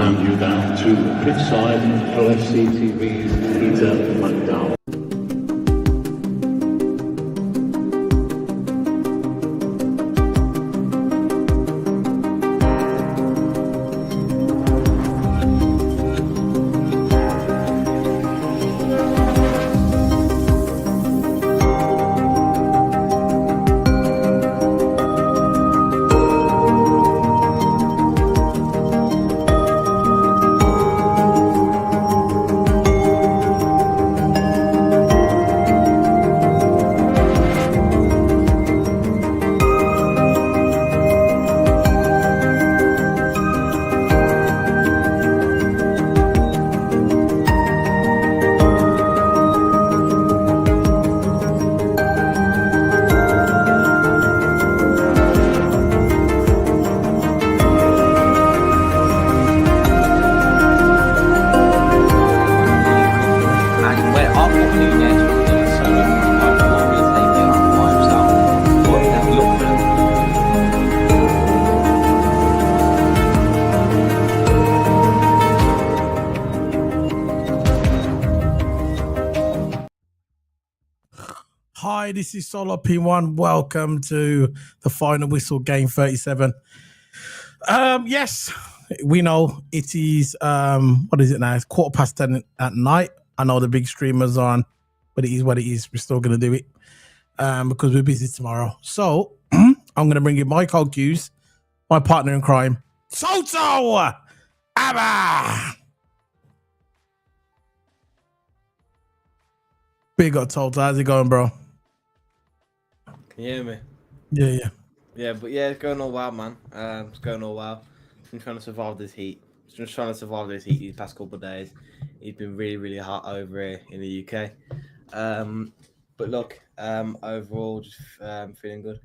hand you down to the pitch side for FCTV's Peter McDowell. Hi, this is Solo P1. Welcome to the final whistle, game 37. Yes, we know it is, what is it now? It's 10:15 at night. I know the big streamer's on, but it is what it is. We're still going to do it because we're busy tomorrow. So I'm going to bring in my co-Qs, my partner in crime, Toto Abba. Big up, Toto. How's it going, bro? Can you hear me? Yeah. But it's going all well, man. It's going all well. I'm trying to survive this heat. These past couple of days. It's been really, really hot over here in the UK. But look, overall, just feeling good.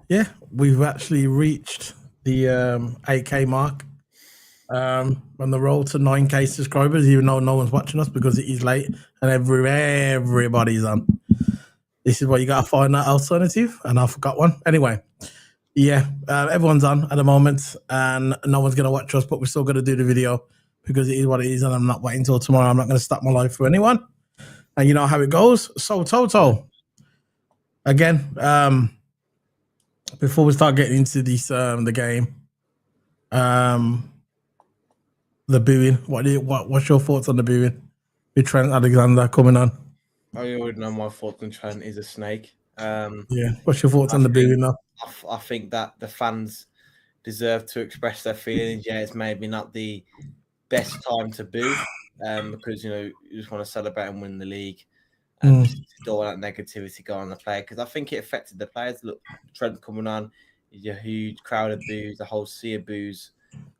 Yeah, we've actually reached the 8K mark on the road to 9K subscribers, even though no one's watching us because it is late and everybody's on. This is where you got to find that alternative, and I forgot one. Anyway, yeah, everyone's on at the moment, and no one's going to watch us, but we're still going to do the video because it is what it is, and I'm not waiting until tomorrow. I'm not going to stop my life for anyone, and you know how it goes. So, Toto, again, before we start getting into this, the game, the booing. What's your thoughts on the booing with Trent Alexander coming on? I already know my thoughts on Trent is a snake. Yeah, what's your thoughts on the booing now? I think that the fans deserve to express their feelings. Yeah, it's maybe not the best time to boo because, you just want to celebrate and win the league and don't want that negativity going on the player because I think it affected the players. Look, Trent coming on, is a huge crowd of boos, a whole sea of boos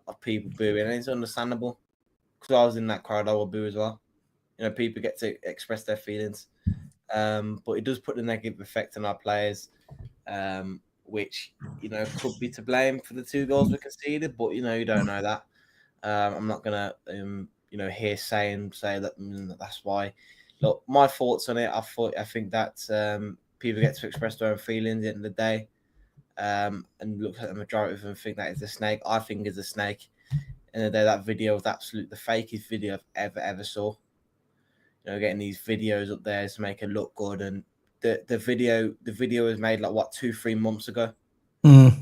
of people booing, and it's understandable because I was in that crowd, I will boo as well. People get to express their feelings, but it does put the negative effect on our players, which could be to blame for the 2 goals we conceded. But you don't know that. I'm not gonna here say that that's why. Look, my thoughts on it. I think that people get to express their own feelings at the end of the day, and look at the majority of them think that it's a snake. I think it's a snake. And the day that video was the fakest video I've ever saw. Getting these videos up there to make it look good, and the video was made 2-3 months ago. Do you know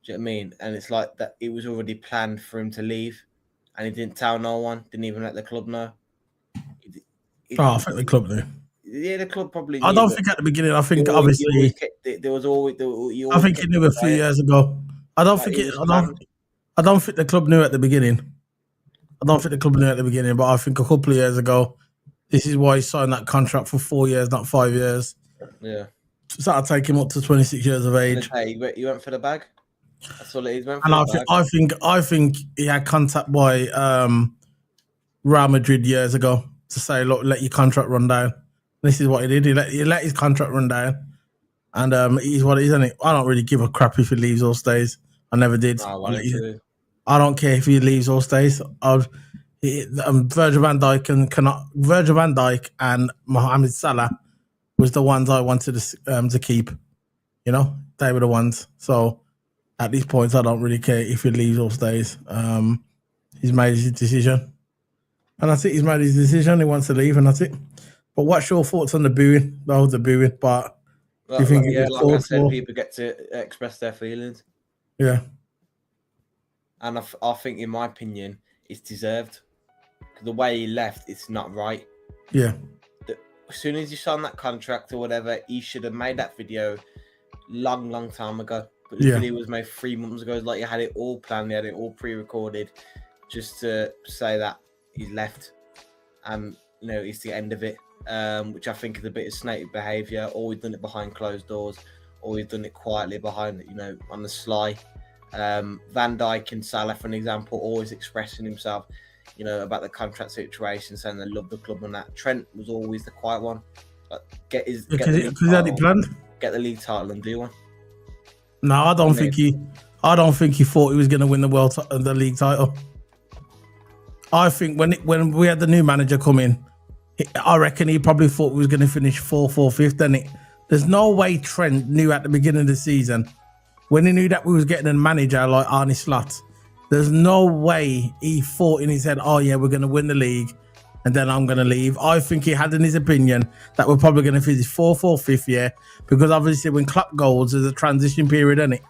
what I mean? And it's like that it was already planned for him to leave, and he didn't tell no one, didn't even let the club know. I think the club knew. Yeah, the club probably knew. I don't think at the beginning. I think obviously there was always. I think he knew a few years ago. I don't think the club knew at the beginning. But I think a couple of years ago. This is why he signed that contract for 4 years, not 5 years. Yeah. So that'll take him up to 26 years of age. Hey, you went for the bag? That's all it is. I think he had contact by Real Madrid years ago to say, look, let your contract run down. This is what he did. He let his contract run down. And it is what it is, isn't it? I don't really give a crap if he leaves or stays. I never did. I don't care if he leaves or stays. Virgil van Dijk and Mohamed Salah was the ones I wanted to keep. They were the ones. So at these points, I don't really care if he leaves or stays. He's made his decision. And I think he's made his decision. He wants to leave, and that's it. But what's your thoughts on the booing? The booing part. Do you think like I said, people get to express their feelings. Yeah. And I think, in my opinion, it's deserved. The way he left, it's not right. Yeah. As soon as he signed that contract or whatever, he should have made that video long time ago. But the video was made 3 months ago. It's like he had it all planned, he had it all pre-recorded, just to say that he's left, and it's the end of it. Which I think is a bit of snake behaviour. Or we've done it behind closed doors, or we've done it quietly behind, on the sly. Van Dijk and Salah, for an example, always expressing himself, about the contract situation, saying they love the club and that. Trent was always the quiet one. Like, because he had it planned. Get the league title and do one. No, I don't think he thought he was going to win the league title. I think when we had the new manager come in, I reckon he probably thought we was going to finish 4th or 5th. Then there's no way Trent knew at the beginning of the season, when he knew that we was getting a manager like Arne Slot, there's no way he thought in his head, oh yeah, we're going to win the league and then I'm going to leave. I think he had in his opinion that we're probably going to finish 4th or 5th year, because obviously when Klopp goes, there's a transition period, isn't it?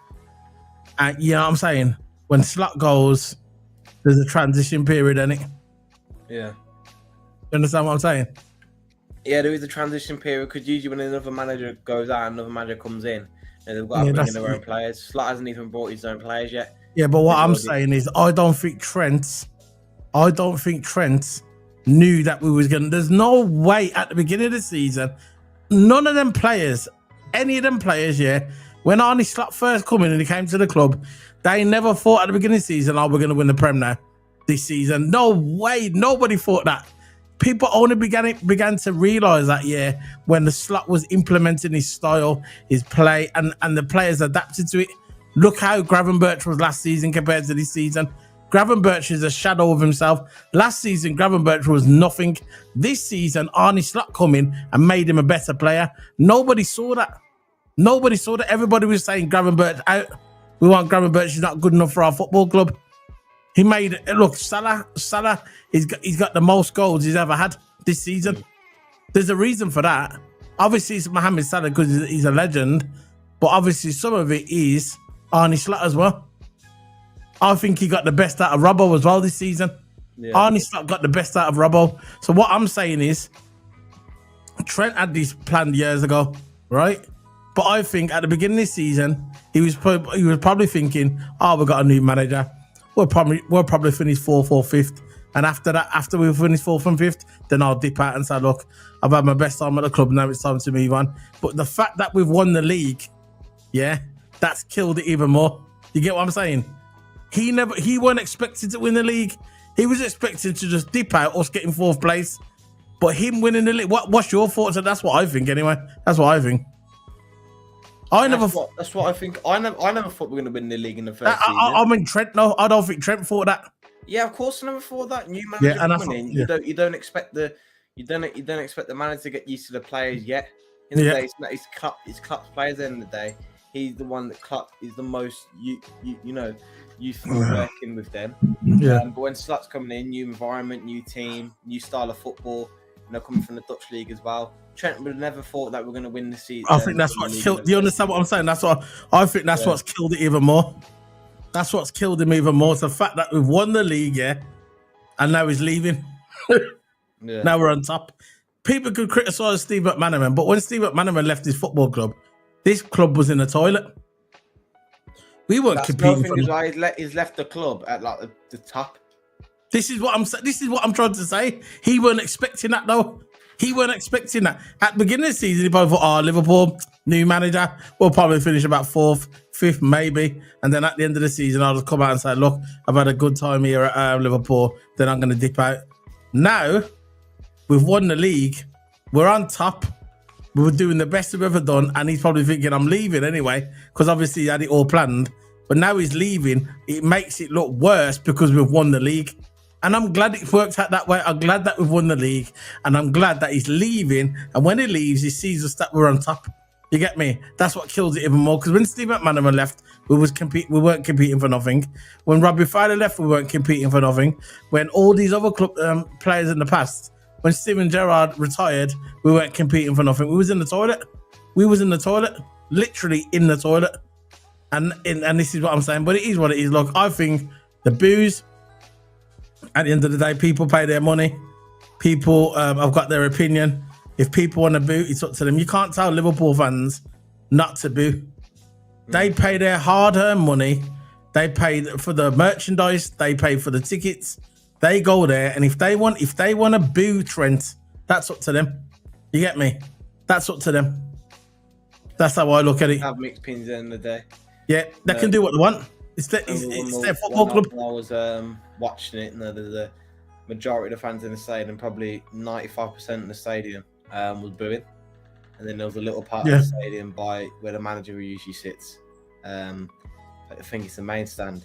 And you know what I'm saying? When Slot goes, there's a transition period, isn't it? Yeah. You understand what I'm saying? Yeah, there is a transition period, because usually when another manager goes out, another manager comes in, and they've got to bring in their own players. Slot hasn't even brought his own players yet. Yeah, but what I'm saying is, I don't think Trent knew that we was gonna. There's no way at the beginning of the season, none of them players, any of them players, when Arne Slot first come in and he came to the club, they never thought at the beginning of the season, oh, we're gonna win the Prem now this season. No way, nobody thought that. People only began to realise that when the Slot was implementing his style, his play, and the players adapted to it. Look how Gravenberch was last season compared to this season. Gravenberch is a shadow of himself. Last season, Gravenberch was nothing. This season, Arne Slot come in and made him a better player. Nobody saw that. Everybody was saying Gravenberch out. We want Gravenberch. He's not good enough for our football club. He made Salah. He's got the most goals he's ever had this season. There's a reason for that. Obviously, it's Mohamed Salah because he's a legend, but obviously some of it is Arne Slot as well. I think he got the best out of Robbo as well this season. Yeah. Arne Slot got the best out of Robbo. So what I'm saying is, Trent had this planned years ago, right? But I think at the beginning of the season, he was probably thinking, oh, we've got a new manager. We'll probably finish 4th or 5th. And after that, after we finish 4th and 5th, then I'll dip out and say, look, I've had my best time at the club. Now it's time to move on. But the fact that we've won the league, that's killed it even more. You get what I'm saying? He weren't expected to win the league. He was expected to just dip out, us getting 4th place. But him winning the league, what's your thoughts? That's what I think anyway. That's what I think. That's what I think. I never thought we were going to win the league in the first season. I mean, Trent. No, I don't think Trent thought that. Yeah, of course, I never thought that. New manager coming in, you don't expect the manager to get used to the players yet. In the day, it's Klopp's players. At the end of the day, he's the one that Klopp is the most used to working with them. Yeah. But when Slot's coming in, new environment, new team, new style of football, coming from the Dutch league as well. Trent would have never thought that we're going to win the season. I think that's what's killed. Do you understand what I'm saying? That's what I think. That's what's killed it even more. That's what's killed him even more. It's the fact that we've won the league, and now he's leaving. Now we're on top. People could criticise Steve McManaman, but when Steve McManaman left his football club, this club was in the toilet. We weren't competing. He's left the club at like the top. This is what I'm trying to say. He weren't expecting that though. He weren't expecting that. At the beginning of the season, he probably thought, Liverpool, new manager, we'll probably finish about 4th, 5th, maybe. And then at the end of the season, I'll just come out and say, look, I've had a good time here at Liverpool. Then I'm going to dip out. Now, we've won the league. We're on top. We were doing the best we've ever done. And he's probably thinking, I'm leaving anyway, because obviously he had it all planned. But now he's leaving. It makes it look worse because we've won the league. And I'm glad it worked out that way. I'm glad that we've won the league. And I'm glad that he's leaving. And when he leaves, he sees us that we're on top. You get me? That's what kills it even more. Because when Steve McManaman left, we weren't competing for nothing. When Robbie Fowler left, we weren't competing for nothing. When all these other players in the past, when Steven Gerrard retired, we weren't competing for nothing. We was in the toilet. Literally in the toilet. And this is what I'm saying. But it is what it is. Look, I think the boos, at the end of the day, people pay their money. People have got their opinion. If people want to boo, it's up to them. You can't tell Liverpool fans not to boo. They pay their hard-earned money. They pay for the merchandise. They pay for the tickets. They go there, and if they want to boo Trent, that's up to them. You get me? That's up to them. That's how I look at it. Have mixed opinions at the end of the day. Yeah, they can do what they want. It's their football club. I was watching it, and the majority of the fans in the stadium, probably 95% of the stadium, was booing. And then there was a little part of the stadium by where the manager usually sits. I think it's the main stand.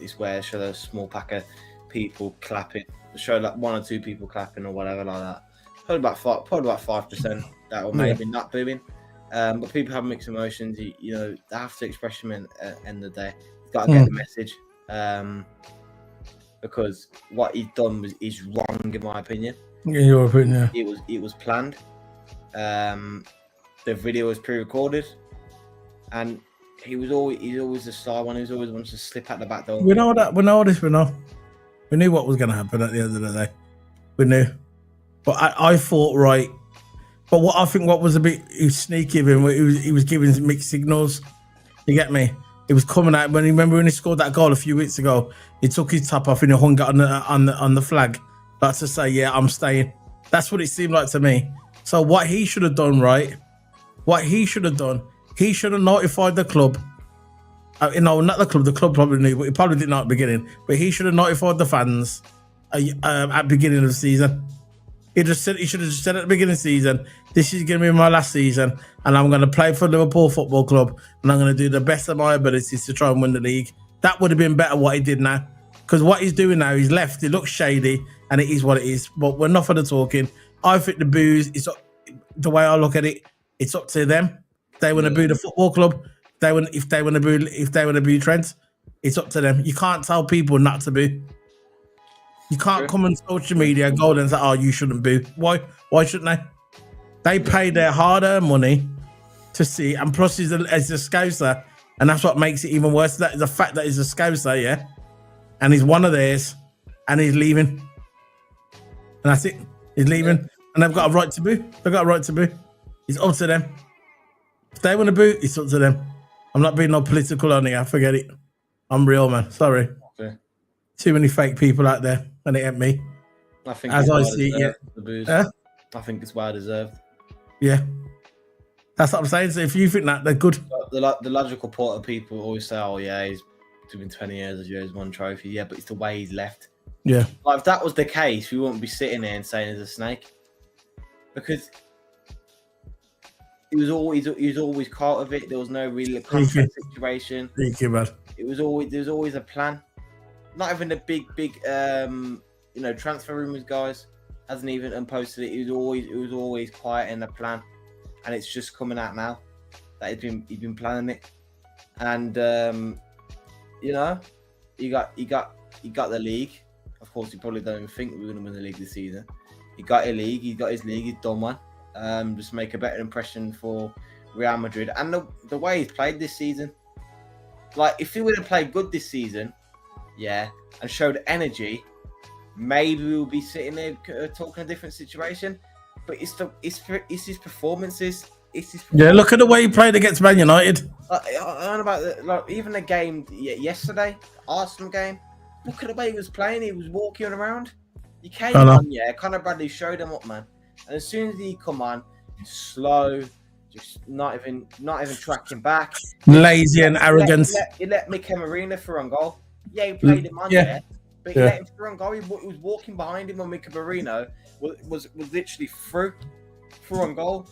It's where it shows a small pack of people clapping. Show like one or two people clapping or whatever like that. Probably about 5% that were maybe not booing. But people have mixed emotions. You know, they have to express them at the end of the day. You've got to get the message. Because what he's done is wrong, in my opinion. In your opinion, it was planned. The video was pre-recorded, and he's always the sly one. He always wants to slip out the back door. We know that. We know this. We know. We knew what was going to happen at the end of the day. We knew. But I thought, right. But what was a bit sneaky of him, he was giving mixed signals. You get me? It was coming out when he scored that goal a few weeks ago. He took his top off and he hung it on the flag, like to say, "Yeah, I'm staying." That's what it seemed like to me. So what he should have done, right? What he should have done, he should have notified the club. Not the club. The club probably knew, but he probably didn't know at the beginning. But he should have notified the fans at the beginning of the season. He should have just said at the beginning of the season, "This is going to be my last season, and I'm going to play for Liverpool Football Club, and I'm going to do the best of my abilities to try and win the league." That would have been better what he did now, because what he's doing now, he's left. It looks shady, and it is what it is. But we're not for the talking. I think the boos, the way I look at it, it's up to them. They want to boo the football club. If they want to boo Trent, it's up to them. You can't tell people not to boo. You can't come on social media, go and say, "Oh, you shouldn't boo." Why? Why shouldn't they? They pay their hard-earned money to see, and plus he's a Scouser, and that's what makes it even worse. That is the fact that he's a Scouser, yeah, and he's one of theirs, and he's leaving, and that's it. He's leaving, and they've got a right to boo. They've got a right to boo. It's up to them. If they want to boo, it's up to them. I'm not being no political on here. Forget it. I'm real, man. Sorry. Okay. Too many fake people out there, and it ain't me. I think as I see it, the booze. I think it's well deserved. Yeah, that's what I'm saying. So if you think that, they're good. The logical part of people always say, "Oh yeah, he's been 20 years, he's won trophy." Yeah, but it's the way he's left. Yeah. Like if that was the case, we wouldn't be sitting there and saying he's a snake, because he was always part of it. There was no real contract situation. Thank you, man. There was always a plan. Not even the big transfer rumors guys hasn't even posted it. It was always quiet in the plan, and it's just coming out now that he's been planning it. And you got the league. Of course, you probably don't even think we're going to win the league this season. He got a league. He got his league. He's done one. Just make a better impression for Real Madrid, and the way he's played this season. Like if he would have played good this season, and showed energy, maybe we'll be sitting there talking a different situation. But it's his performances. Look at the way he played against Man United. I don't know about even the game yesterday, Arsenal game. Look at the way he was playing. He was walking around. He came on, Conor Bradley showed him up, man. And as soon as he come on, slow, just not even tracking back, lazy and arrogant. He let Mikel Merino through on goal. Yeah, he played him on there, but he let him through on goal. He was walking behind him when Mikel Merino was literally through on goal.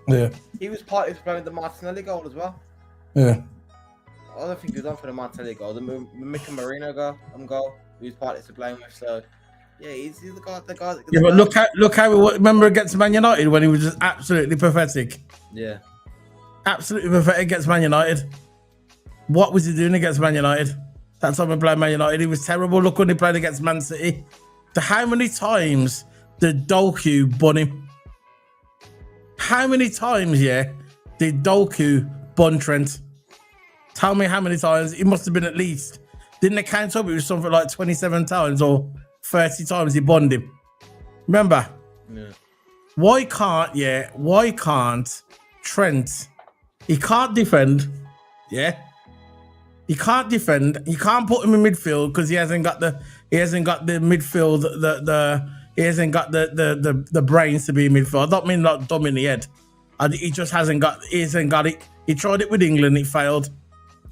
Yeah, he was partly playing the Martinelli goal as well. Yeah, I don't think he was on for the Martinelli goal. The Mikel Merino goal, he was partly to blame with. So. Yeah, he's the guy. But look how we remember against Man United when he was just absolutely pathetic. Yeah. Absolutely pathetic against Man United. What was he doing against Man United? That time we played Man United, he was terrible. Look when he played against Man City. How many times did Doku bun him? How many times, yeah, did Doku bun Trent? Tell me how many times. It must have been at least. Didn't they count up? It was something like 27 times or 30 times he bunned him. Remember? Yeah. Why can't Trent? He can't defend. Yeah. He can't defend. You can't put him in midfield because he hasn't got the midfield, he hasn't got the brains to be in midfield. I don't mean like dumb in the head. He just hasn't got it. He tried it with England, it failed.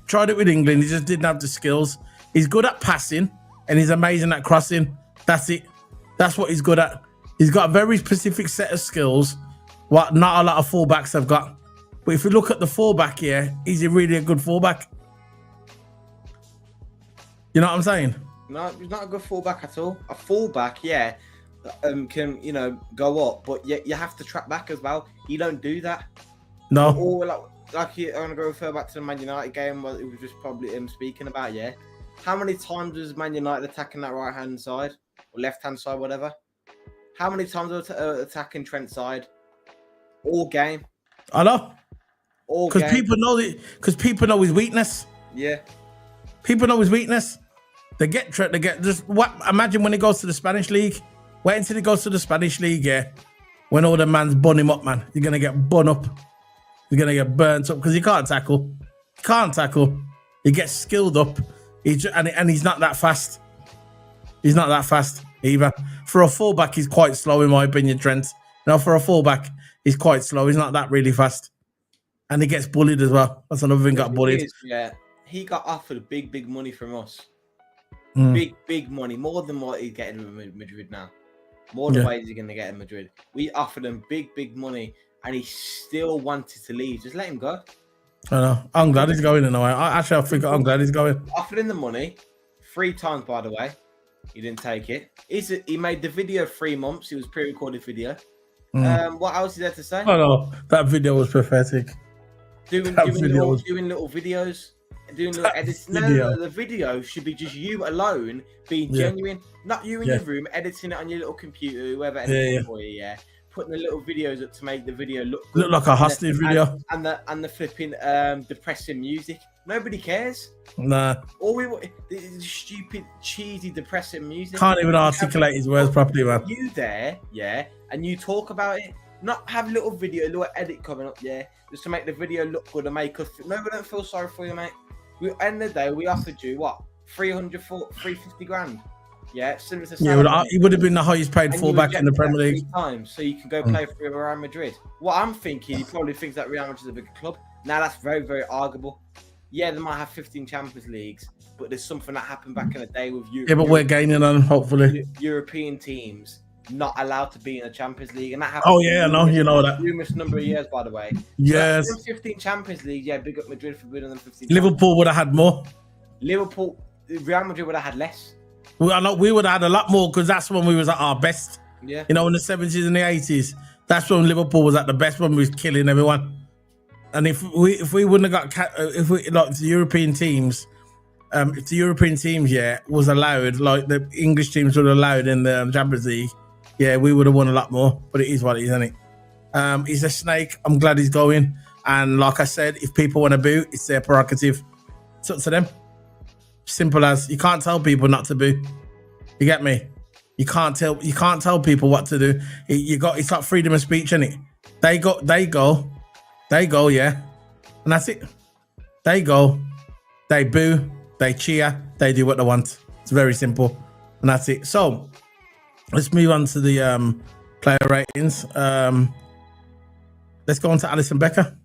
Tried it with England, he just didn't have the skills. He's good at passing and he's amazing at crossing. That's it. That's what he's good at. He's got a very specific set of skills, what not a lot of fullbacks have got. But if you look at the fullback here, he's really a good fullback. You know what I'm saying? No, he's not a good fullback at all. A fullback, yeah, can go up, but you have to track back as well. You don't do that. No. Or I'm gonna go refer back to the Man United game. What it was just probably him speaking about. Yeah, how many times was Man United attacking that right hand side or left hand side, whatever? How many times were attacking Trent's side? All game. I know. All game. Because people know it. Because people know his weakness. Yeah. People know his weakness. They get Trent. They get just what? Imagine when he goes to the Spanish league. Wait until he goes to the Spanish league. Yeah, when all the man's bun him up, man. You're gonna get bun up. You're gonna get burnt up because he can't tackle. He can't tackle. He gets skilled up. And he's not that fast. He's not that fast either. For a fullback, he's quite slow in my opinion, Trent. No, for a fullback, he's quite slow. He's not that really fast. And he gets bullied as well. That's another thing, got bullied. Yeah, he got offered big money from us. Big money, more than what he's getting in Madrid now. More than what he's going to get in Madrid. We offered him big money, and he still wanted to leave. Just let him go. I know. I'm glad he's going in a way. I think I'm glad he's going. Offered him the money 3 times, by the way. He didn't take it. He made the video 3 months. It was pre-recorded video. What else is there to say? Oh no, that video was pathetic. Doing little videos, doing little edits. No, the video should be just you alone being genuine, not you in your room editing it on your little computer, whoever edited it for you. Yeah, putting the little videos up to make the video look like a hostage video, and the flipping depressing music. Nobody cares. Nah. All we want is stupid, cheesy, depressing music. Can't even articulate his words properly, man. You there, yeah, and you talk about it. Not have a little video, a little edit coming up, yeah, just to make the video look good and make us. No, we don't feel sorry for you, mate. We end of the day, we offered you what 350 grand, yeah. Similar to he would have been the highest paid fullback in the Premier League. 3 times, so you can go play for Real Madrid. What I'm thinking, he probably thinks that Real Madrid is a bigger club. Now that's very arguable. Yeah, they might have 15 Champions Leagues, but there's something that happened back in the day with you. Yeah, but we're gaining on hopefully. European teams not allowed to be in the Champions League, and that happened. Oh yeah, I know, you know that. Numerous number of years, by the way. Yes. So 15 Champions League, yeah, big up Madrid for winning them 15. Liverpool would have had more. Real Madrid would have had less. I know we would have had a lot more because that's when we was at our best. Yeah. You know, in the 70s and the 80s, that's when Liverpool was at the best, when we was killing everyone. And if we wouldn't have got the European teams, if the European teams was allowed, like the English teams were allowed in the Champions League, yeah, we would have won a lot more. But it is what it is, isn't it? He's a snake. I'm glad he's going. And like I said, if people want to boo, it's their prerogative. It's up to them. Simple as. You can't tell people not to boo. You get me? You can't tell people what to do. It's like freedom of speech, isn't it? They go, yeah. And that's it. They go, they boo, they cheer, they do what they want. It's very simple. And that's it. So let's move on to the player ratings. Let's go on to Alisson Becker.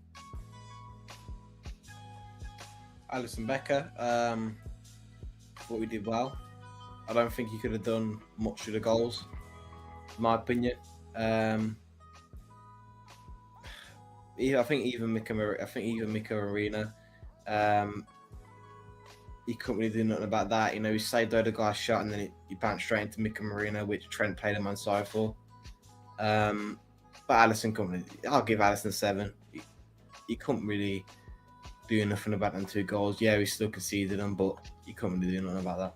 Alisson Becker, thought we did well. I don't think he could have done much with the goals, in my opinion. I think even Mikel Merino, he couldn't really do nothing about that. You know, he saved the other guy's shot and then he bounced straight into Mikel Merino, which Trent played him on side for. But Alisson couldn't. I'll give Alisson 7. He couldn't really do nothing about them 2 goals. Yeah, he still conceded them, but he couldn't really do nothing about that.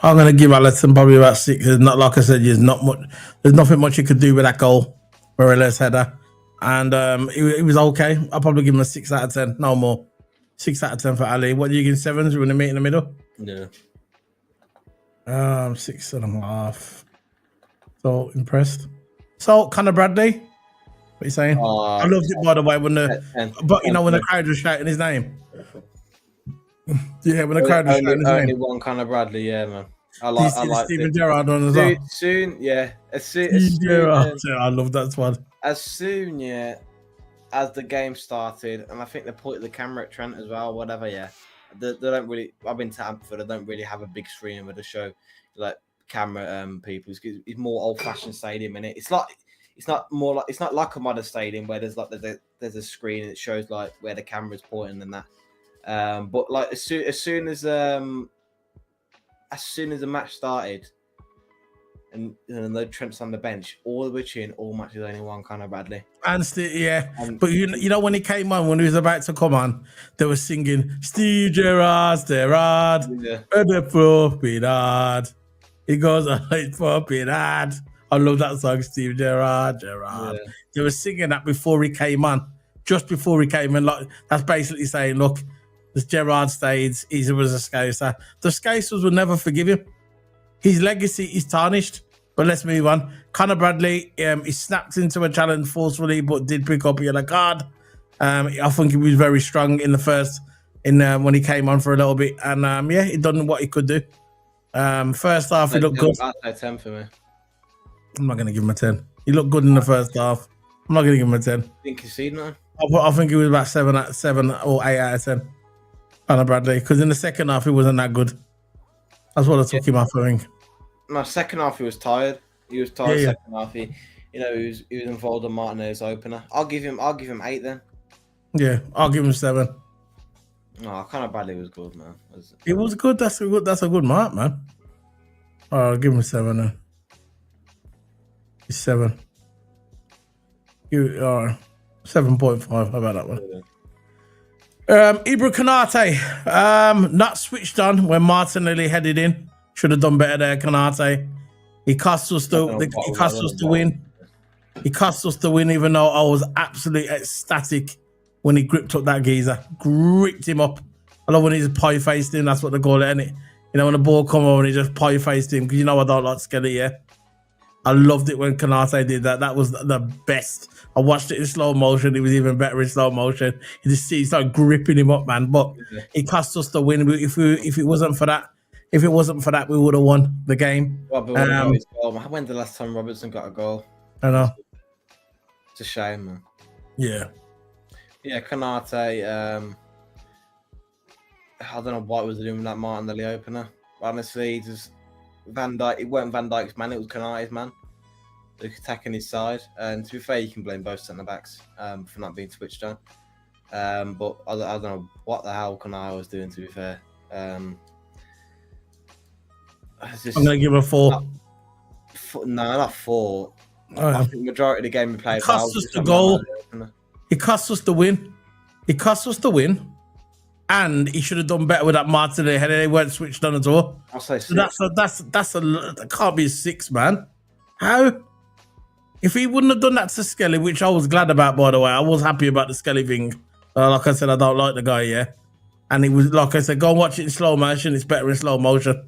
I'm going to give Alisson probably about 6. There's not, like I said, there's nothing much he could do with that goal, Morelos header, and it was okay. I'll probably give him a 6 out of 10, no more. 6 out of 10 for Ali. What do you give 7s? We're going to meet in the middle. Yeah. 6.5. So impressed. So Conor Bradley, what are you saying? I loved it, by the way, when the crowd was shouting his name. Yeah, when the crowd was shouting his name. Only one Conor Bradley, yeah, man. I like Steven Gerrard one as well. Soon, yeah. I love that one. As soon, yeah, as the game started, and I think they pointed the camera at Trent as well, whatever, yeah. They don't really. I've been to Anfield. They don't really have a big screen where they show like camera people. It's more old-fashioned stadium, and it's not like a modern stadium where there's a screen and it shows like where the camera's pointing and that. But like as soon as the match started, and the Trent's on the bench, all the way cheering, all matches only one Conor Bradley. And still, yeah. But you know when he came on, when he was about to come on, they were singing Steve Gerrard, Yeah. Propiedad. He goes, Propiedad. I love that song, Steve Gerrard. Yeah. They were singing that before he came on, just before he came in. Like that's basically saying, look, this Gerrard stayed. He was a Scouser. The Scousers will never forgive him. His legacy is tarnished. But let's move on. Conor Bradley, he snapped into a challenge forcefully, but did pick up a yellow card. I think he was very strong in the first, when he came on for a little bit, and he done what he could do. First half, he looked good. I'd say 10 for me. I'm not going to give him a 10. He looked good in the first half. I'm not going to give him a 10. Think you see now? I think he was about 7 or 8 out of 10. Conor Bradley, because in the second half, he wasn't that good. That's what I took him off, I think. No, second half he was tired. He was tired. Second half he was involved in Martinez's opener. I'll give him 8 then. Yeah, I'll give him 7. No, Conor Bradley was good, man. It was good. That's a good mark, man. I'll give him 7 then. He's 7. 7.5. How about that one? Ibra Konate, not switched on when Martinelli headed in. Should have done better there, Konate. He cost us the win. He cost us the win, even though I was absolutely ecstatic when he gripped up that geezer. Gripped him up. I love when he just pie-faced him. That's what they call it, isn't it? You know, when the ball come over and he just pie-faced him, because you know I don't like Skelly, yeah? I loved it when Konate did that. That was the best. I watched it in slow motion. It was even better in slow motion. You just see he started gripping him up, man. But it cost us the win. If it wasn't for that, we would have won the game. When the last time Robertson got a goal? I know. It's a shame, man. Yeah. Yeah, Konate. I don't know what he was doing with that Martinelli opener. Honestly, just Van Dijk. It wasn't Van Dijk's man. It was Konate's man. Attacking his side. And to be fair, you can blame both centre backs for not being switched on. But I don't know what the hell Konate was doing. To be fair. I'm gonna give him a 4. No, not 4. I think the majority of the game we played. It cost us the goal. It cost us the win. It cost us the win. And he should have done better with that Martinelli header. They weren't switched on at all. I'll say 6. So that can't be a 6, man. How? If he wouldn't have done that to Skelly, which I was glad about, by the way, I was happy about the Skelly thing. Like I said, I don't like the guy, yeah. And it was, like I said, go and watch it in slow motion. It's better in slow motion.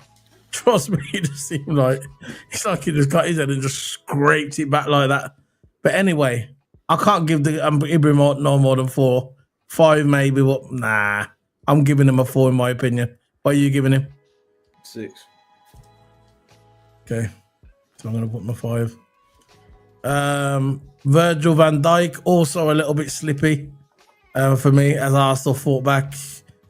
Trust me, it just seemed like it's like he just got his head and just scraped it back like that. But anyway, I can't give the Ibrahim no more than 4. 5 maybe, but nah. I'm giving him a 4 in my opinion. What are you giving him? 6. Okay. So I'm going to put my 5. Virgil van Dijk, also a little bit slippy for me as Arsenal fought back.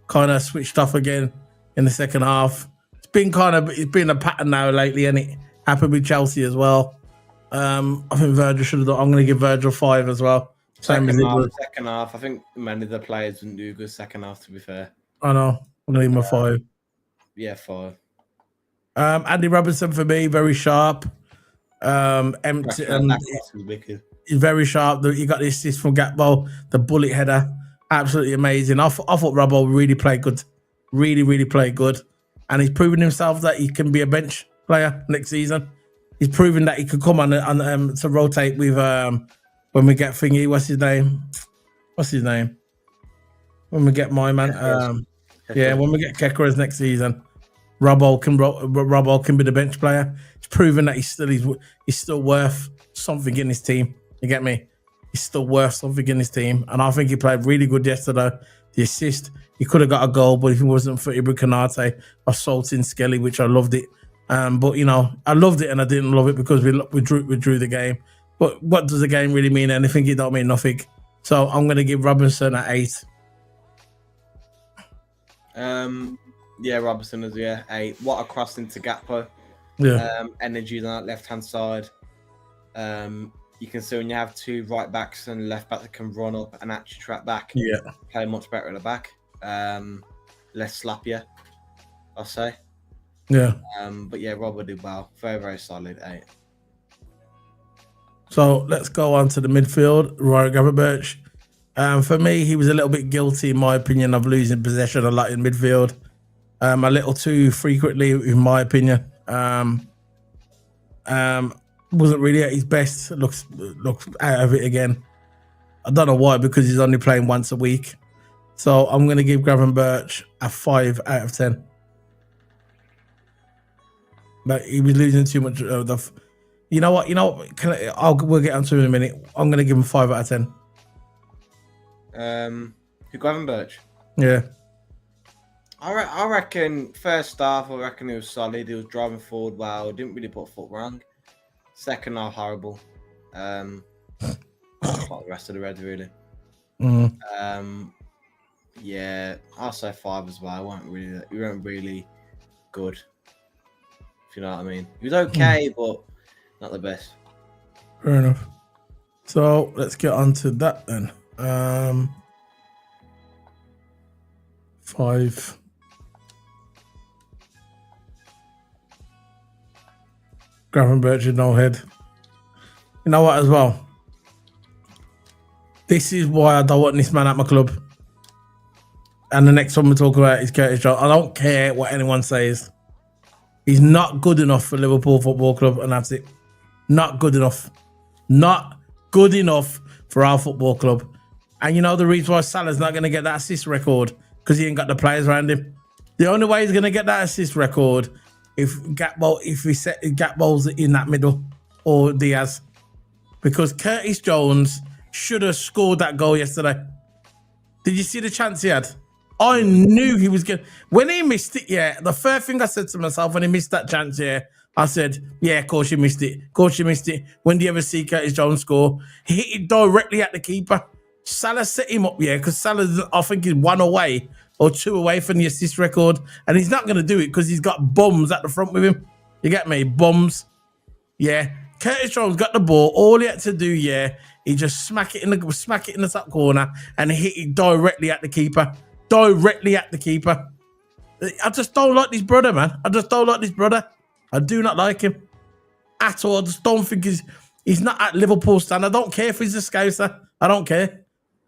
Kind of switched off again in the second half. It's been a pattern now lately, and it happened with Chelsea as well. I think Virgil should have done. I'm going to give Virgil 5 as well. Second half, I think many of the players didn't do good second half, to be fair. I know. I'm going to give him a 5. Yeah, 5. Andy Robertson for me, very sharp. Empty. That was wicked. He's very sharp. He got the assist from Gakpo, the bullet header, absolutely amazing. I thought Robbo really played good, really played good, and he's proven himself that he can be a bench player next season. He's proven that he could come on to rotate with when we get thingy. What's his name? When we get my man, when we get Kekeres next season, Robbo can be the bench player. He's proven that he's still worth something in his team. You get me? He's still worth something in his team, and I think he played really good yesterday. The assist, he could have got a goal, but if he wasn't for Ibra Konate assaulting Skelly, which I loved it. But I loved it and I didn't love it because we drew the game. But what does the game really mean? Anything? It don't mean nothing. So I'm going to give Robinson an 8. Robinson is 8. What a cross into Gakpo. Yeah. Energy on that left hand side. You can see when you have two right backs and left back that can run up and actually track back. Yeah. Play much better at the back. Less slappier, I'll say. Yeah. But yeah, Rob did well. Very solid 8. So let's go on to the midfield. Rory Gravenberch. For me, he was a little bit guilty, in my opinion, of losing possession a lot in midfield. A little too frequently, in my opinion. Wasn't really at his best. Looks out of it again. I don't know why, because he's only playing once a week. So I'm going to give Gravenberch a 5 out of 10. But he was losing too much of the. You know what? We'll get onto it in a minute. I'm going to give him 5 out of 10. Who Gravenberch? Yeah. I reckon first half, he was solid. He was driving forward well. Didn't really put foot wrong. Second half, horrible. Like the rest of the Reds, really. Yeah, I'll say 5 as well. He weren't really good. If you know what I mean. He was okay, but not the best. Fair enough. So let's get on to that then. 5. Gravenberch with no head. You know what as well? This is why I don't want this man at my club. And the next one we talk about is Curtis Jones. I don't care what anyone says. He's not good enough for Liverpool Football Club, and that's it. Not good enough. Not good enough for our football club. And you know the reason why Salah's not going to get that assist record? Because he ain't got the players around him. The only way he's going to get that assist record if we set Gakpo's in that middle or Diaz. Because Curtis Jones should have scored that goal yesterday. Did you see the chance he had? I knew he was going. When he missed it, the first thing I said to myself when he missed that chance, I said, of course you missed it. Of course you missed it. When do you ever see Curtis Jones score? He hit it directly at the keeper. Salah set him up, because Salah, I think, is 1 away or 2 away from the assist record. And he's not going to do it because he's got bums at the front with him. You get me? Bums. Yeah. Curtis Jones got the ball. All he had to do, he just smack it in the top corner and hit it directly at the keeper. Directly at the keeper. I just don't like this brother, man. I just don't like this brother. I do not like him at all. I just don't think he's not at Liverpool stand. I don't care if he's a Scouser. I don't care.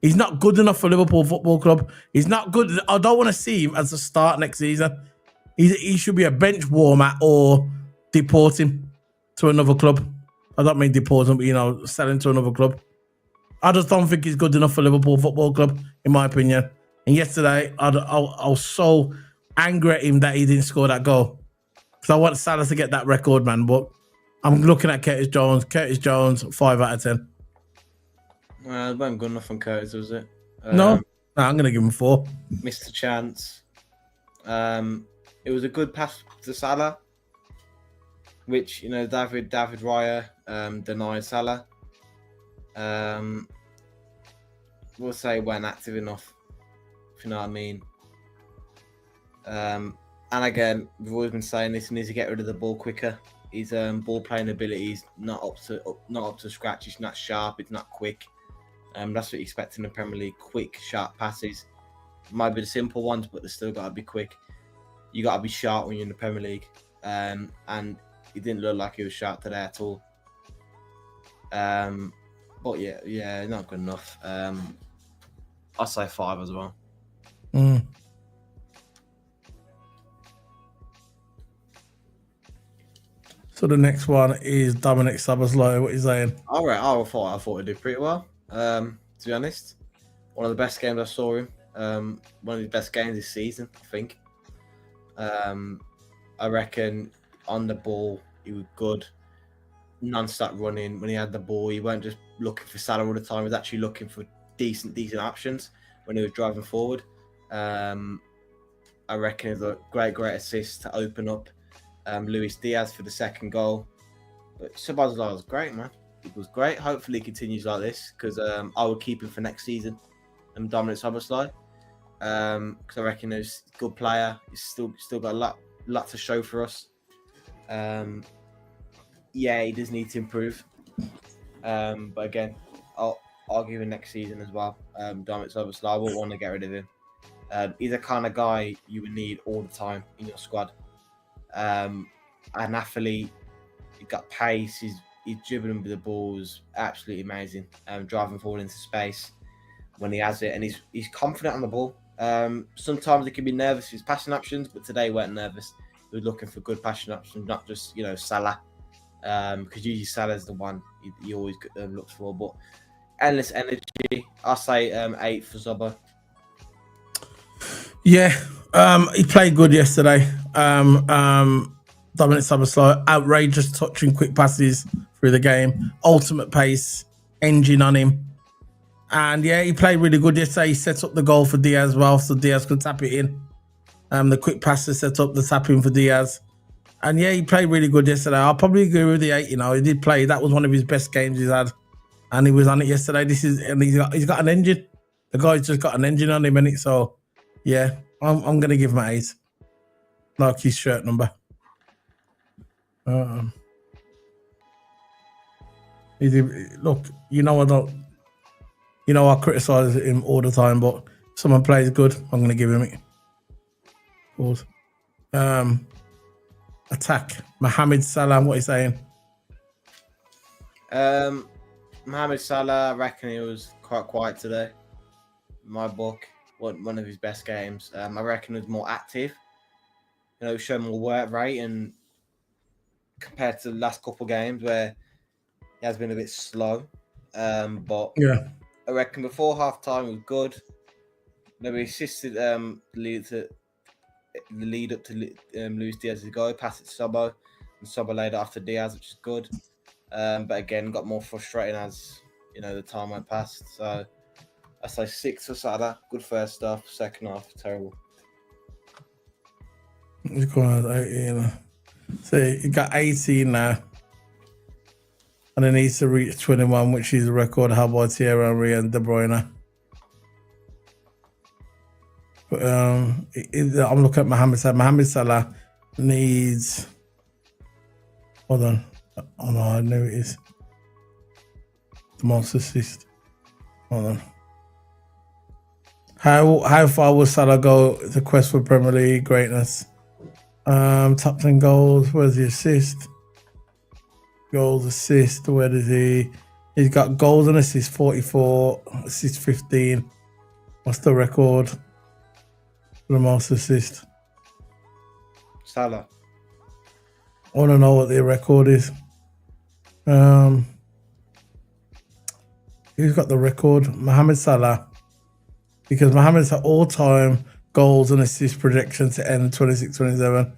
He's not good enough for Liverpool Football Club. He's not good. I don't want to see him as a start next season. He should be a bench warmer or deport him to another club. I don't mean deport him, but, sell him to another club. I just don't think he's good enough for Liverpool Football Club, in my opinion. And yesterday, I was so angry at him that he didn't score that goal. Because I want Salah to get that record, man. But I'm looking at Curtis Jones. Curtis Jones, 5 out of 10. Well, it wasn't good enough on Curtis, was it? No, I'm going to give him 4. Missed a chance. It was a good pass to Salah, which, David Raya denied Salah. We'll say weren't active enough, if you know what I mean. And again, we've always been saying this, he needs to get rid of the ball quicker. His ball playing ability is not up to scratch. It's not sharp. It's not quick. That's what you expect in the Premier League: quick, sharp passes. Might be the simple ones, but they still got to be quick. You got to be sharp when you're in the Premier League. And he didn't look like he was sharp today at all. But yeah, not good enough. I'll say 5 as well. Mm. So the next one is Dominic Szoboszlai. What are you saying? All right, I thought he did pretty well. To be honest, one of the best games I saw him. One of his best games this season, I think. I reckon on the ball he was good, non-stop running. When he had the ball, he weren't just looking for Salah all the time. He was actually looking for decent options when he was driving forward. I reckon it was a great assist to open up Luis Diaz for the second goal. But Szoboszlai was great, man. It was great. Hopefully he continues like this because I will keep him for next season. Dominic Szoboszlai. Because I reckon he's a good player. He's still got a lot to show for us. Yeah, he does need to improve. But again, I'll give him next season as well. Dominic Szoboszlai, I won't want to get rid of him. He's the kind of guy you would need all the time in your squad. An athlete, he's got pace, he's dribbling with the balls, absolutely amazing. Driving forward into space when he has it, and he's confident on the ball. Sometimes he can be nervous with his passing options, but today he weren't nervous. He was looking for good passing options, not just Salah, because usually Salah's the one he always looks for. But endless energy. I'll say 8 for Zobo. Yeah, he played good yesterday. Dominic Szoboszlai, outrageous touching, quick passes through the game, ultimate pace, engine on him. And yeah, he played really good yesterday. He set up the goal for Diaz as well, so Diaz could tap it in. The quick passes set up the tapping for Diaz. And yeah, he played really good yesterday. I'll probably agree with the 8. He did play. That was one of his best games he's had. And he was on it yesterday. He's got an engine. The guy's just got an engine on him, innit? So yeah, I'm gonna give him an 8. Like his shirt number. Look, I criticize him all the time, but if someone plays good, I'm going to give him it. Pause. Attack. Mohamed Salah, what are you saying? Mohamed Salah, I reckon he was quite quiet today. In my book, one of his best games. I reckon he was more active. Showed more work rate, and compared to the last couple of games where he has been a bit slow. But yeah, I reckon before half time was good. Maybe assisted the lead up to Luis Diaz's goal, pass it to Sobo, and Sobo laid it after Diaz, which is good. But again, got more frustrating as the time went past. So I say 6 for Salah. Good first half, second half terrible. So he got 18 now, and then needs to reach 21, which is a record held by Thierry Henry and De Bruyne. But I'm looking at Mohamed Salah. Mohamed Salah needs. Hold on. Oh no, I know it is. The most assist. Hold on. How far will Salah go? The quest for Premier League greatness. Top 10 goals. Where's the assist? Goals, assist. Where does he? He's got goals and assists 44, assists 15. What's the record for the most assist? Salah. I want to know what the record is. Who's got the record? Mohamed Salah. Because Mohamed's all-time goals and assist projection to end 26-27.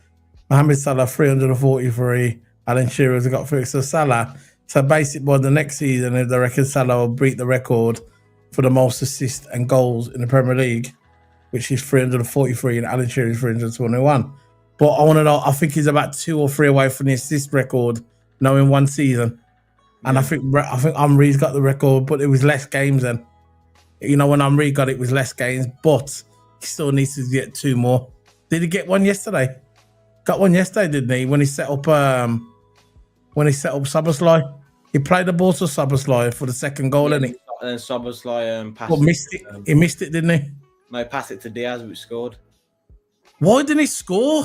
Mohamed Salah 343. Alan Shearer's got 3. So Salah. So basically, by the next season, if they reckon Salah will beat the record for the most assists and goals in the Premier League, which is 343, and Alan Shearer is 321. But I want to know. I think he's about 2 or 3 away from the assist record now in one season. And I think Henry's got the record, but it was less games then. When Henry got it, it was less games, but he still needs to get 2 more. Did he get one yesterday? Got one yesterday, didn't he? When he set up Szoboszlai, he played the ball to Szoboszlai for the second goal, didn't he? And Szoboszlai passed. Well, missed it. He missed it, didn't he? No, passed it to Diaz, which scored. Why didn't he score?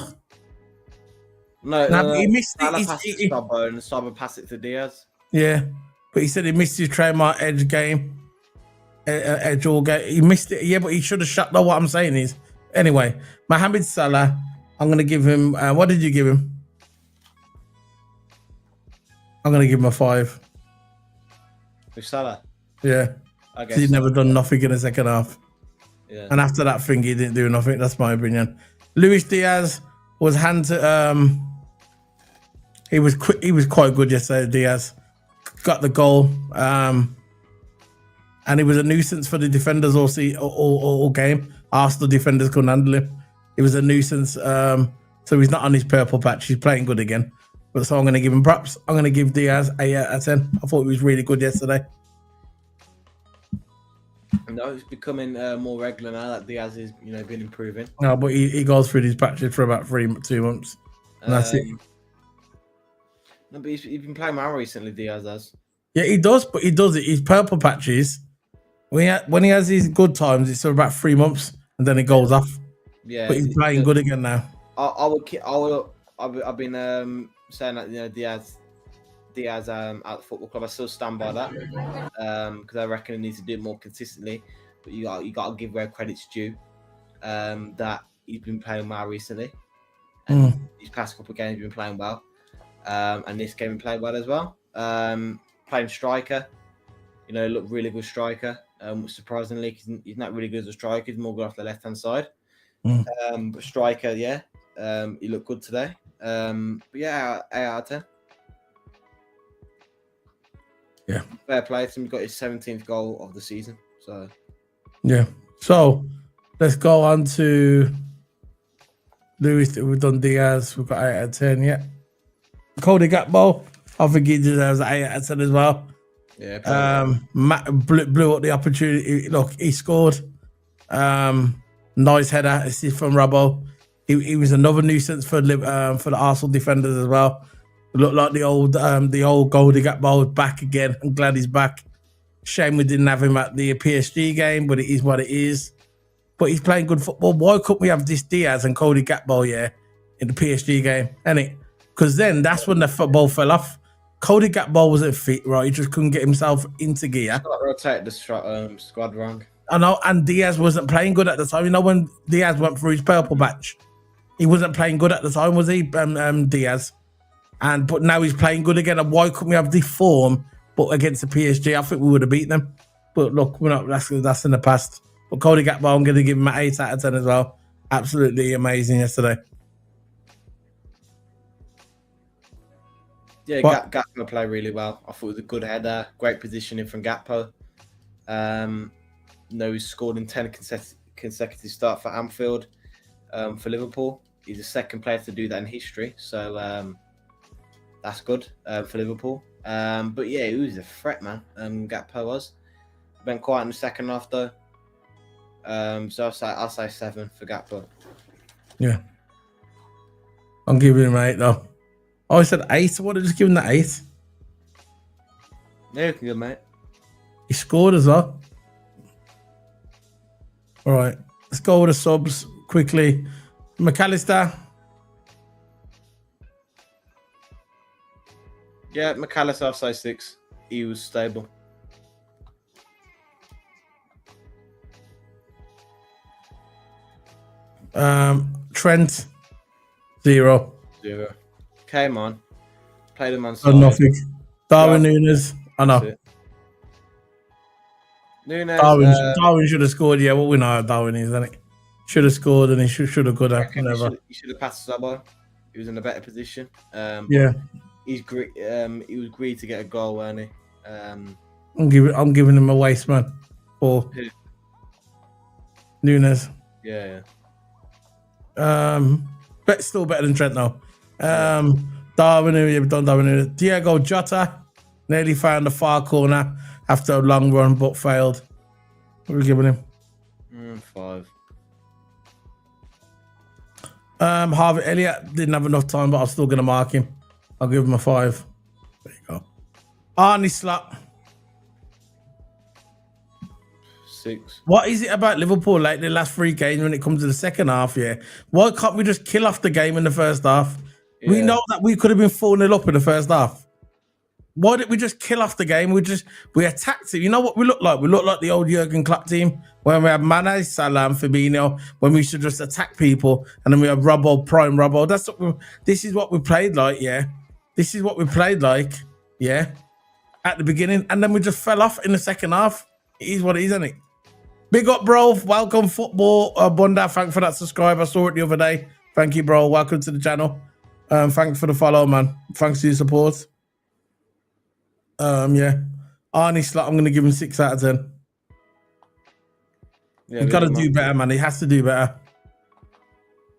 No, he missed Salah it. Passed it to Sobo, and Sobo passed it to Diaz. Yeah. But he said he missed his trademark edge game. Edge all game. He missed it. Yeah, but he should have shut. No, what I'm saying is, anyway, Mohamed Salah. I'm gonna give him. What did you give him? I'm gonna give him a 5. With Salah. Yeah, I guess he's never done nothing in the second half. Yeah. And after that thing, he didn't do nothing. That's my opinion. Luis Diaz was he was quick. He was quite good yesterday. Diaz got the goal, and he was a nuisance for the defenders all game. Arsenal defenders couldn't handle him. He was a nuisance. So he's not on his purple patch. He's playing good again. But so I'm going to give him props. I'm going to give Diaz 8 out of 10. I thought he was really good yesterday. No, it's becoming more regular now that Diaz is, been improving. No, but he goes through these patches for about 2 months. And that's it. No, but he's been playing well recently, Diaz has. Yeah, he does, but he does it. His purple patches, when he has his good times, it's for about 3 months, and then it goes off. Yeah, but he's playing good again now. I've been saying that Diaz at the football club. I still stand by that because I reckon he needs to do it more consistently. But you got to give where credit's due. That he's been playing well recently, and these past couple of games he's been playing well. And this game he played well as well. Playing striker, looked really good striker. Surprisingly, he's not really good as a striker. He's more good off the left hand side. But striker, yeah, he looked good today. But yeah, 8 out of 10. Yeah, fair play to him. He got his 17th goal of the season. So yeah. So let's go on to Luis. We've done Diaz. We've got 8 out of 10. Yeah. Cody Gakpo, I think he deserves an 8 out of 10 as well. Yeah. Matt blew up the opportunity. Look, he scored. Nice header assist from Robbo. He was another nuisance for the Arsenal defenders as well. Looked like the old Goldie Gakpo is back again. I'm glad he's back. Shame we didn't have him at the PSG game, but it is what it is. But he's playing good football. Why couldn't we have this Diaz and Cody Gakpo, in the PSG game? Because then that's when the football fell off. Cody Gakpo wasn't fit, right? He just couldn't get himself into gear. Rotate the squad wrong. I know, and Diaz wasn't playing good at the time. When Diaz went through his purple patch, he wasn't playing good at the time, was he, Diaz? But now he's playing good again. And why couldn't we have the form, but against the PSG? I think we would have beaten them. But look, we're not. That's in the past. But Cody Gakpo, I'm going to give him an 8 out of 10 as well. Absolutely amazing yesterday. Yeah, Gakpo played really well. I thought it was a good header, great positioning from Gakpo. He's scored in 10 consecutive starts for Anfield for Liverpool. He's the second player to do that in history, so that's good for Liverpool. But yeah, he was a threat, man. Gakpo was. Went quiet in the second half though. So I'll say 7 for Gakpo. Yeah, I'm giving him 8 though. Oh, I said 8. What did I just give him that 8? Yeah, you can go, mate. He scored as well. All right, let's go with the subs quickly. McAllister. Yeah, McAllister, I'll say 6. He was stable. Trent, 0. 0. Came on. Played him on side. Nothing. Darwin Núñez. I know. Núñez. Darwin should have scored. Yeah, well, we know how Darwin is, isn't it? Should have scored and he should have got out. He should have passed Sabo. He was in a better position. Yeah. He was greedy to get a goal, weren't he? I'm giving him a waste, man. For Núñez. Yeah. But still better than Trent now. Darwin, we've done Darwin. Diego Jota nearly found the far corner after a long run but failed. What are we giving him? 5. Harvey Elliott didn't have enough time, but I'm still going to mark him. I'll give him a 5. There you go. Arnie Slot. 6. What is it about Liverpool like the last 3 games when it comes to the second half? Yeah, why can't we just kill off the game in the first half? Yeah. We know that we could have been 4-0 up in the first half. Why didn't we just kill off the game? We attacked it. You know what we look like? We look like the old Jurgen Klopp team when we had Mane, Salah, and Fabinho. When we should just attack people, and then we have Robbo, prime Robbo. This is what we played like. Yeah, this is what we played like. Yeah, at the beginning, and then we just fell off in the second half. It is what it is, isn't it? Big up, bro. Welcome, football. Bunda, thanks for that subscribe. I saw it the other day. Thank you, bro. Welcome to the channel. Thanks for the follow, man. Thanks for your support. Yeah. Arnie Slot, I'm going to give him 6 out of 10. Yeah, he's got to do better, man. He has to do better.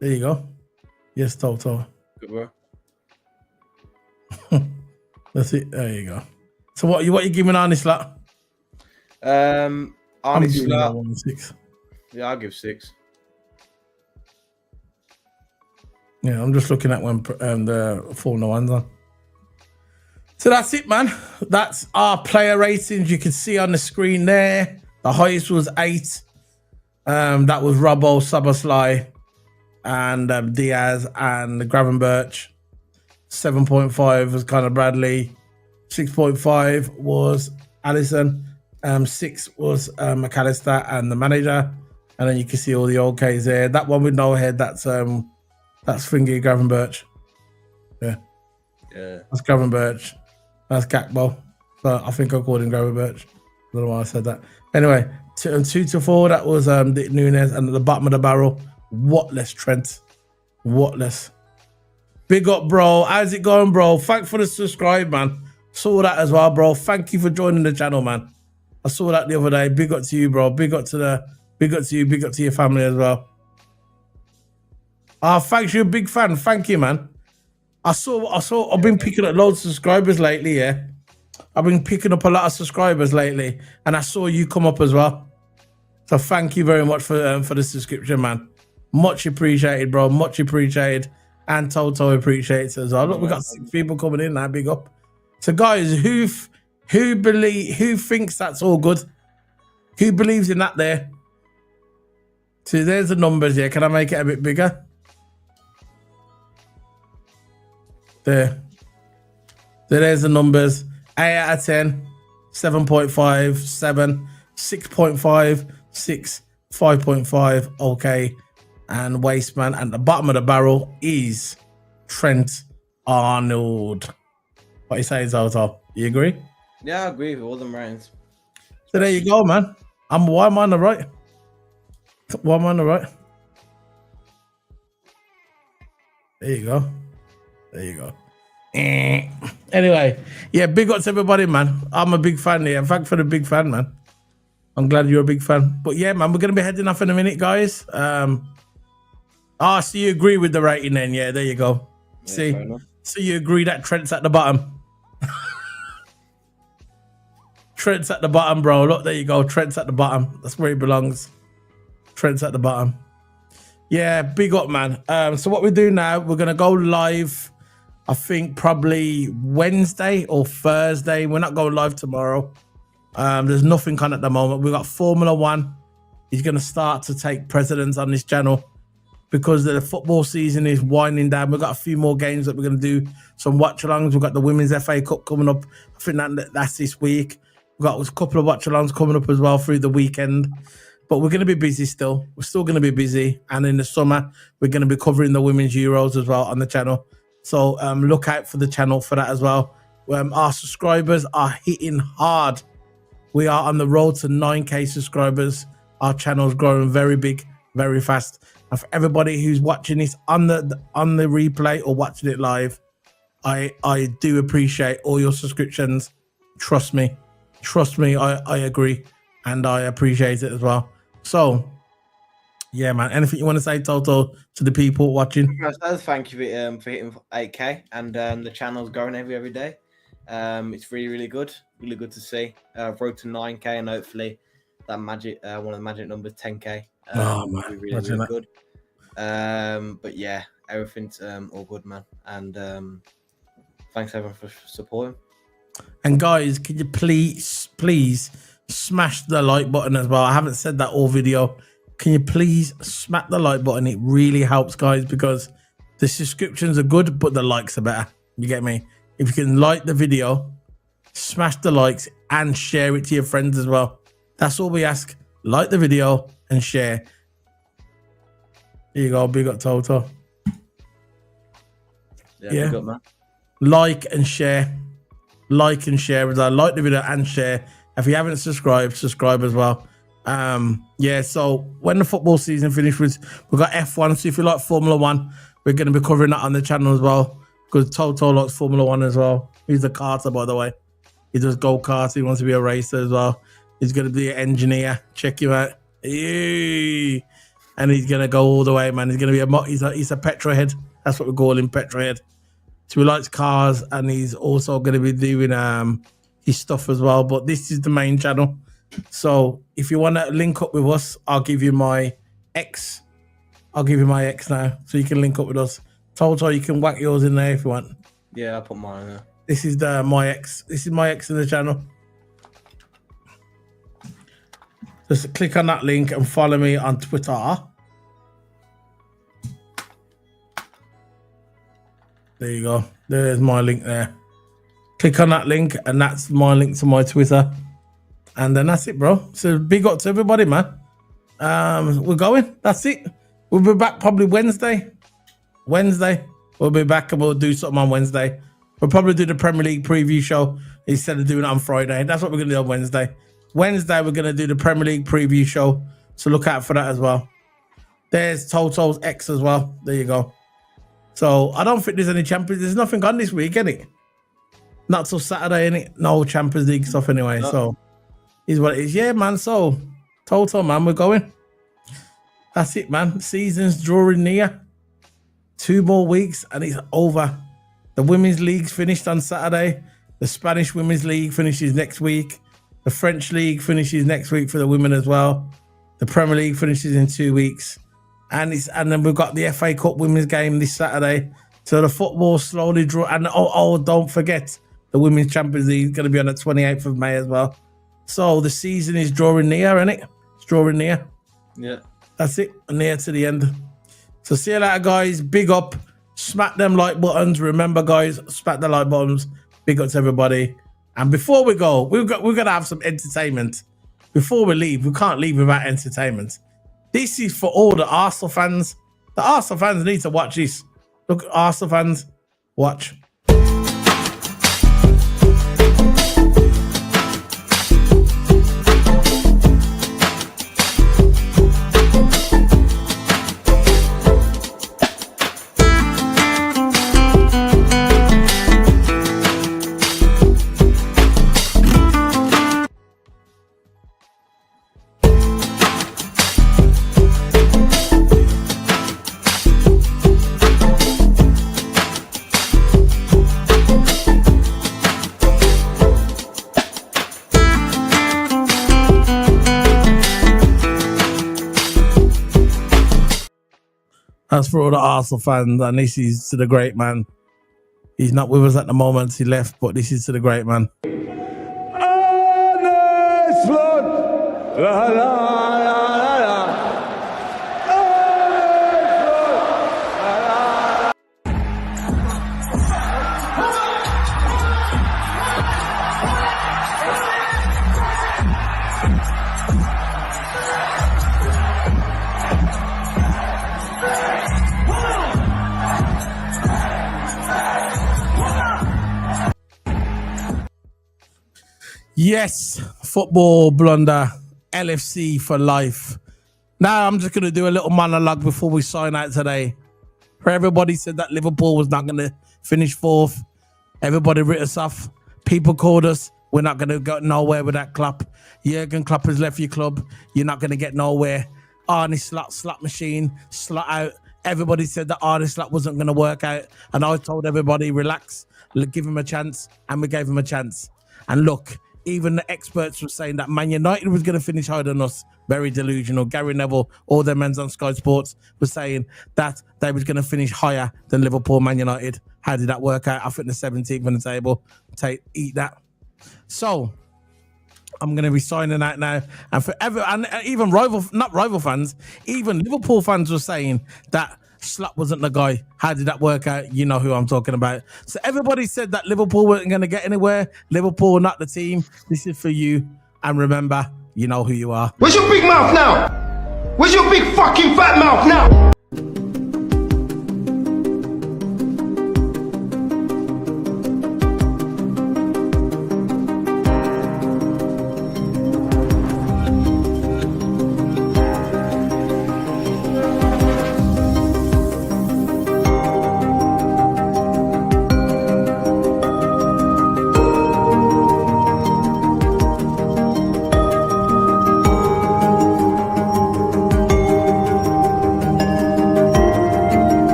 There you go. Yes, Toto. Good bro. That's it. There you go. So what you giving Arnie Slot? Arnie Slot. 6. Yeah, I'll give 6. Yeah, I'm just looking at when the full no one's on. So that's it, man. That's our player ratings. You can see on the screen there. The highest was 8. That was Robbo, Szoboszlai, and Diaz and Gravenberch. 7.5 was Conor Bradley. 6.5 was Allison. 6 was McAllister and the manager. And then you can see all the old Ks there. That one with no head, that's Fingy Gravenberch. Yeah. That's Gravenberch. That's Gakpo. So I think I called him Gravenberch. I don't know why I said that. Anyway, 2 to 4, that was Nunes. And at the bottom of the barrel, Whatless Trent. Whatless. Big up, bro. How's it going, bro? Thanks for the subscribe, man. Saw that as well, bro. Thank you for joining the channel, man. I saw that the other day. Big up to you, bro. Big up to you. Big up to your family as well. Thanks. You're a big fan. Thank you, man. I've been picking up loads of subscribers lately, yeah. I've been picking up a lot of subscribers lately, and I saw you come up as well. So thank you very much for the subscription, man. Much appreciated, bro. Much appreciated. And Toto appreciates it as well. Look, we got 6 people coming in now. Big up. So guys, who thinks that's all good? Who believes in that there? So there's the numbers here. Can I make it a bit bigger? There. So there's the numbers. 8 out of 10, 7.5, 7, 6.5, 6, 5.5, okay. And Wasteman at the bottom of the barrel is Trent Arnold. What you say, Zoto? You agree? Yeah, I agree with all them ratings. So there you go, man. Why am I on the right? Why am I on the right? There you go. There you go. Anyway, yeah, big up to everybody, man. I'm a big fan here. Thanks for the big fan, man. I'm glad you're a big fan. But yeah, man, we're going to be heading off in a minute, guys. So you agree with the rating then? Yeah, there you go. Yeah, see? So you agree that Trent's at the bottom? Trent's at the bottom, bro. Look, there you go. Trent's at the bottom. That's where he belongs. Trent's at the bottom. Yeah, big up, man. So what we do now, we're going to go live, I think probably Wednesday or Thursday. We're not going live tomorrow. There's nothing on at the moment. We've got Formula 1. He's going to start to take precedence on this channel because the football season is winding down. We've got a few more games that we're going to do. Some watch-alongs. We've got the Women's FA Cup coming up. I think that's this week. We've got a couple of watch-alongs coming up as well through the weekend. But we're going to be busy still. We're still going to be busy. And in the summer, we're going to be covering the Women's Euros as well on the channel. So look out for the channel for that as well. Our subscribers are hitting hard. We are on the road to 9K subscribers. Our channel is growing very big, very fast. And for everybody who's watching this on the replay or watching it live, I do appreciate all your subscriptions. Trust me, I agree, and I appreciate it as well. So, yeah, man. Anything you want to say, Toto, to the people watching? Thank you for hitting 8K, and the channel's growing every day. It's really good to see. Road to 9K, and hopefully that magic one of the magic numbers 10K. Oh man, really good. But yeah, everything's all good, man. And thanks everyone for supporting. And guys, can you please smash the like button as well? I haven't said that all video. Can you please smack the like button? It really helps, guys, because the subscriptions are good, but the likes are better. You get me? If you can like the video smash the likes and share it to your friends as well. That's all we ask. Like the video and share. Here you go, big up Toto. Yeah. Big up, man. Like and share. Like and share as well. Like the video and share. If you haven't subscribed, subscribe as well. So when the football season finishes, we've got F1. So if you like Formula One, we're going to be covering that on the channel as well. Because Toto likes Formula One as well. He's a karter, by the way. He does go-kart. He wants to be a racer as well. He's going to be an engineer. Check him out. Yay. And he's going to go all the way, man. He's going to be he's a petrol head. That's what we call him, petrol head. So he likes cars, and he's also going to be doing his stuff as well. But this is the main channel. So if you want to link up with us, I'll give you my X. I'll give you my X now, so you can link up with us. Toto, you can whack yours in there if you want. Yeah, I'll put mine in there. This is my X. This is my X in the channel. Just click on that link and follow me on Twitter. There you go. There's my link there. Click on that link, and that's my link to my Twitter. And then that's it, bro. So big up to everybody, man. We're going. That's it. We'll be back probably Wednesday. We'll be back and we'll do something on Wednesday. We'll probably do the Premier League preview show instead of doing it on Friday. That's what we're going to do on Wednesday. Wednesday, we're going to do the Premier League preview show. So look out for that as well. There's Toto's X as well. There you go. So I don't think there's any Champions. There's nothing on this week, innit? Not till Saturday, innit? No Champions League stuff anyway. No. So is what it is. Yeah, man. So Toto, man, we're going. That's it, man. Season's drawing near. 2 more weeks and it's over. The Women's League's finished on Saturday. The Spanish Women's League finishes next week. The French League finishes next week for the women as well. The Premier League finishes in 2 weeks. And then we've got the FA Cup women's game this Saturday. So the football slowly draw. And don't forget, the Women's Champions League is going to be on the 28th of May as well. So the season is drawing near, isn't it? It's drawing near. Yeah. That's it. Near to the end. So see you later, guys. Big up. Smack them like buttons. Remember, guys, smack the like buttons. Big up to everybody. And before we go, we're going to have some entertainment. Before we leave, we can't leave without entertainment. This is for all the Arsenal fans. The Arsenal fans need to watch this. Look, Arsenal fans, watch. That's for all the Arsenal fans, and this is to the great man. He's not with us at the moment, he left, but this is to the great man. Yes, football blunder, LFC for life. Now I'm just going to do a little monologue before we sign out today. Everybody said that Liverpool was not going to finish 4th. Everybody writ us off. People called us. We're not going to go nowhere with that Klopp. Jurgen Klopp has left your club. You're not going to get nowhere. Arnie slot machine, slot out. Everybody said that Arnie slot wasn't going to work out. And I told everybody, relax, give him a chance. And we gave him a chance. And look, even the experts were saying that Man United was going to finish higher than us. Very delusional. Gary Neville, all their men on Sky Sports, were saying that they was going to finish higher than Liverpool, Man United. How did that work out? I think the 17th on the table. Eat that. So I'm going to be signing out now. And forever, and even not rival fans, even Liverpool fans were saying that Slot wasn't the guy. How did that work out? You know who I'm talking about. So everybody said that Liverpool weren't going to get anywhere. Liverpool not the team. This is for you. And remember, you know who you are. Where's your big mouth now? Where's your big fucking fat mouth now?